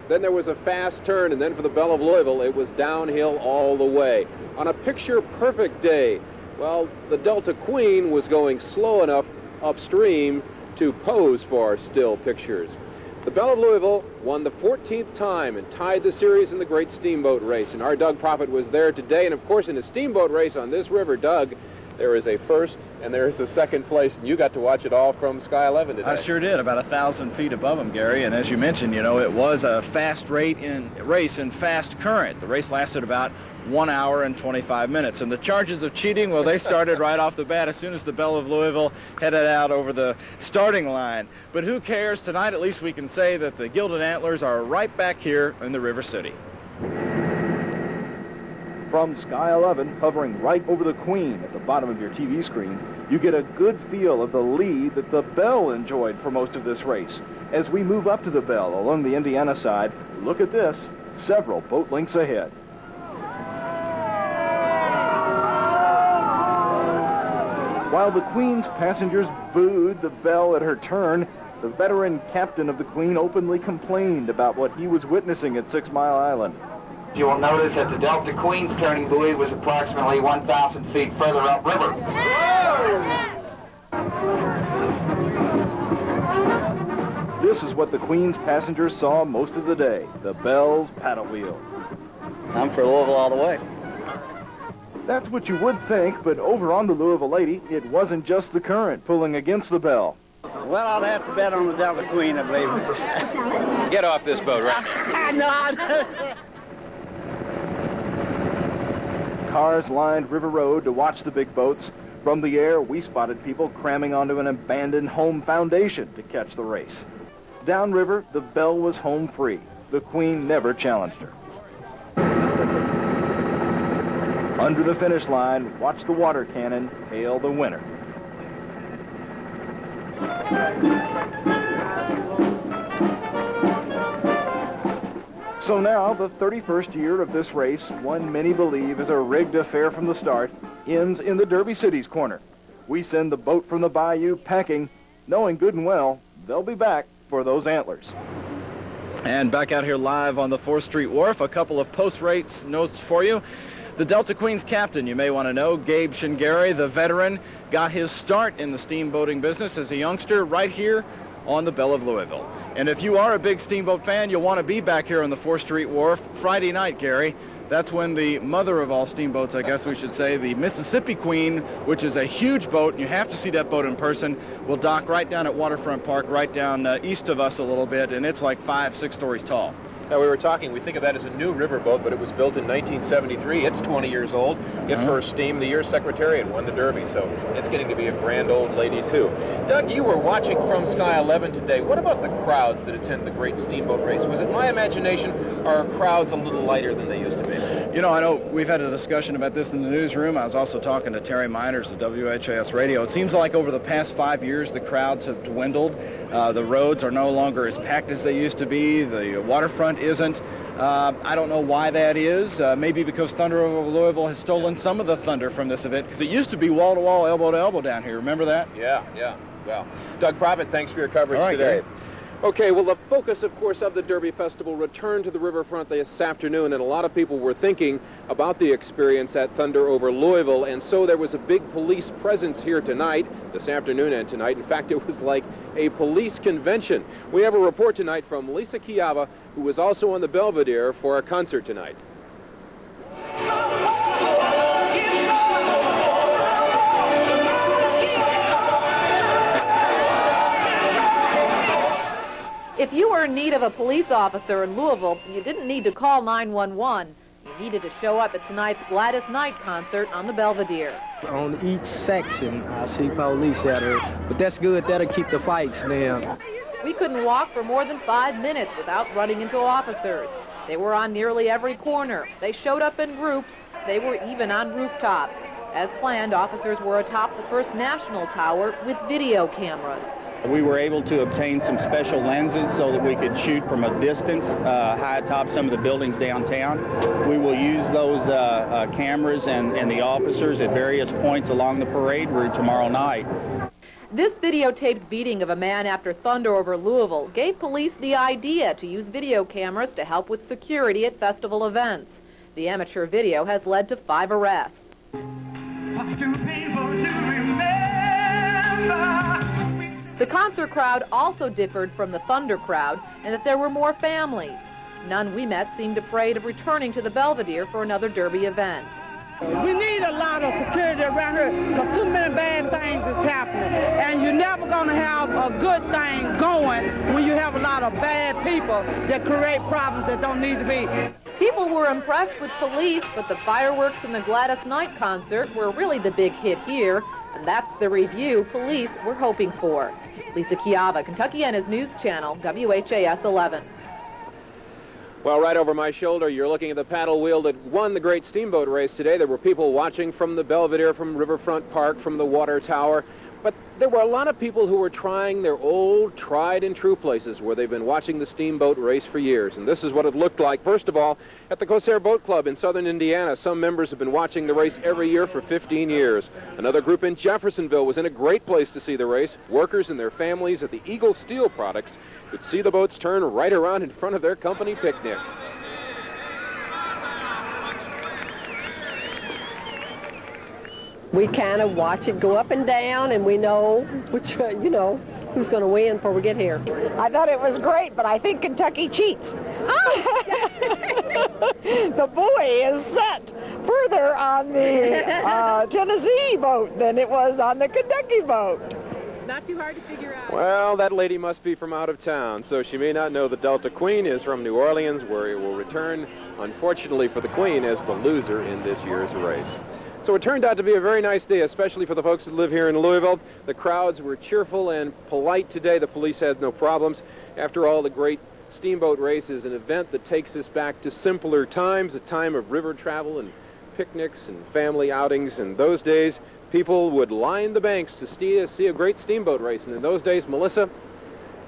Then there was a fast turn, and then for the Belle of Louisville, it was downhill all the way. On a picture-perfect day, well, the Delta Queen was going slow enough upstream to pose for still pictures. The Belle of Louisville won the 14th time and tied the series in the great Steamboat race. And our Doug Prophet was there today. And, of course, in a Steamboat race on this river, Doug, there is a first and there is a second place. And you got to watch it all from Sky 11 today. I sure did, about 1,000 feet above them, Gary. And as you mentioned, you know, it was a fast race in fast current. The race lasted about 1 hour and 25 minutes. And the charges of cheating, well, they started right off the bat as soon as the Belle of Louisville headed out over the starting line. But who cares? Tonight, at least we can say that the Gilded Antlers are right back here in the River City. From Sky 11, hovering right over the Queen at the bottom of your TV screen, you get a good feel of the lead that the Belle enjoyed for most of this race. As we move up to the Belle along the Indiana side, look at this, several boat lengths ahead. While the Queen's passengers booed the Belle at her turn, the veteran captain of the Queen openly complained about what he was witnessing at 6 Mile Island. You will notice that the Delta Queen's turning buoy was approximately 1,000 feet further upriver. This is what the Queen's passengers saw most of the day, the Belle's paddle wheel. I'm for Louisville all the way. That's what you would think, but over on the Louisville Lady, it wasn't just the current pulling against the Belle. Well, I'll have to bet on the Delta Queen, I believe. Get off this boat right now. Cars lined River Road to watch the big boats. From the air, we spotted people cramming onto an abandoned home foundation to catch the race. Downriver, the Belle was home free. The Queen never challenged her. Under the finish line, watch the water cannon hail the winner. So now, the 31st year of this race, one many believe is a rigged affair from the start, ends in the Derby City's corner. We send the boat from the bayou packing, knowing good and well they'll be back for those antlers. And back out here live on the 4th Street Wharf, a couple of post-race notes for you. The Delta Queen's captain, you may want to know, Gabe Shingary, the veteran, got his start in the steamboating business as a youngster right here on the Belle of Louisville. And if you are a big steamboat fan, you'll want to be back here on the 4th Street Wharf Friday night, Gary. That's when the mother of all steamboats, I guess we should say, the Mississippi Queen, which is a huge boat, and you have to see that boat in person, will dock right down at Waterfront Park, right down east of us a little bit, and it's like 5-6 stories tall. Now, we were talking, we think of that as a new riverboat, but it was built in 1973. It's 20 years old. It first steamed the year Secretariat, won the Derby, so it's getting to be a grand old lady, too. Doug, you were watching from Sky 11 today. What about the crowds that attend the great steamboat race? Was it my imagination, or are crowds a little lighter than they used to be? You know, I know we've had a discussion about this in the newsroom. I was also talking to Terry Miners of WHAS Radio. It seems like over the past 5 years, the crowds have dwindled. The roads are no longer as packed as they used to be. The waterfront isn't. I don't know why that is. Maybe because Thunder over Louisville has stolen some of the thunder from this event, because it used to be wall-to-wall, elbow-to-elbow down here. Remember that? Yeah. Well, Doug Prophet, thanks for your coverage today. Gary. Okay, well, the focus, of course, of the Derby Festival returned to the riverfront this afternoon, and a lot of people were thinking about the experience at Thunder over Louisville, and so there was a big police presence here tonight, this afternoon and tonight. In fact, it was like a police convention. We have a report tonight from Lisa Kiava, who was also on the Belvedere for a concert tonight. If you were in need of a police officer in Louisville, you didn't need to call 911. You needed to show up at tonight's Gladys Knight concert on the Belvedere. On each section, I see police out here, but that's good. That'll keep the fights down. We couldn't walk for more than 5 minutes without running into officers. They were on nearly every corner. They showed up in groups. They were even on rooftops. As planned, officers were atop the First National Tower with video cameras. We were able to obtain some special lenses so that we could shoot from a distance high atop some of the buildings downtown. We will use those cameras and the officers at various points along the parade route tomorrow night. This videotaped beating of a man after thunder over Louisville gave police the idea to use video cameras to help with security at festival events. The amateur video has led to 5 arrests. The concert crowd also differed from the thunder crowd in that there were more families. None we met seemed afraid of returning to the Belvedere for another Derby event. We need a lot of security around here because too many bad things is happening. And you're never going to have a good thing going when you have a lot of bad people that create problems that don't need to be. People were impressed with police, but the fireworks and the Gladys Knight concert were really the big hit here. And that's the review police were hoping for. Lisa Chiava, Kentuckiana's News Channel, WHAS 11. Well, right over my shoulder, you're looking at the paddle wheel that won the great steamboat race today. There were people watching from the Belvedere, from Riverfront Park, from the water tower. But there were a lot of people who were trying their old, tried-and-true places where they've been watching the steamboat race for years. And this is what it looked like. First of all, at the Corsair Boat Club in southern Indiana, some members have been watching the race every year for 15 years. Another group in Jeffersonville was in a great place to see the race. Workers and their families at the Eagle Steel Products could see the boats turn right around in front of their company picnic. We kind of watch it go up and down, and we know which, who's going to win before we get here. I thought it was great, but I think Kentucky cheats. The buoy is set further on the Tennessee boat than it was on the Kentucky boat. Not too hard to figure out. Well, that lady must be from out of town, so she may not know the Delta Queen is from New Orleans, where it will return, unfortunately for the Queen, as the loser in this year's race. So it turned out to be a very nice day, especially for the folks that live here in Louisville. The crowds were cheerful and polite today. The police had no problems. After all, the great steamboat race is an event that takes us back to simpler times, a time of river travel and picnics and family outings. In those days, people would line the banks to see a great steamboat race. And in those days, Melissa,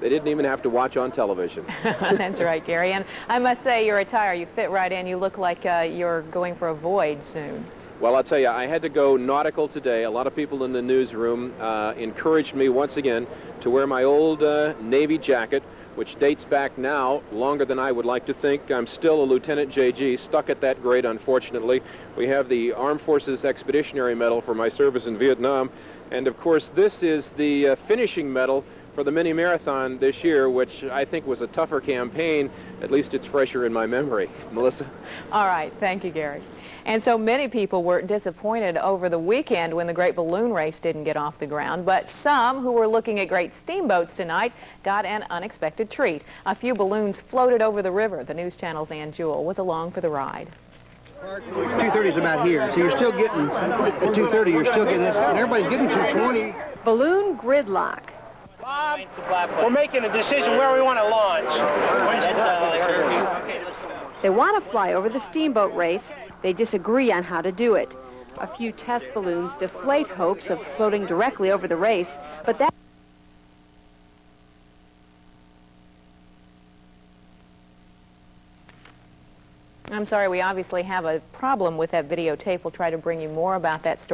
they didn't even have to watch on television. That's right, Gary. And I must say, your attire, you fit right in. You look like you're going for a voyage soon. Well, I'll tell you, I had to go nautical today. A lot of people in the newsroom encouraged me once again to wear my old Navy jacket, which dates back now longer than I would like to think. I'm still a Lieutenant JG, stuck at that grade, unfortunately. We have the Armed Forces Expeditionary Medal for my service in Vietnam. And, of course, this is the finishing medal for the mini marathon this year, which I think was a tougher campaign. At least it's fresher in my memory. Melissa? All right. Thank you, Gary. And so many people were disappointed over the weekend when the great balloon race didn't get off the ground, but some who were looking at great steamboats tonight got an unexpected treat. A few balloons floated over the river. The News Channel's Ann Jewell was along for the ride. 230 is about here, so you're still getting, at 230, you're still getting this, and everybody's getting 220. Balloon gridlock. Bob, we're making a decision where we want to launch. They want to fly over the steamboat race. They disagree on how to do it. A few test balloons deflate hopes of floating directly over the race, but that... I'm sorry, we obviously have a problem with that videotape. We'll try to bring you more about that story.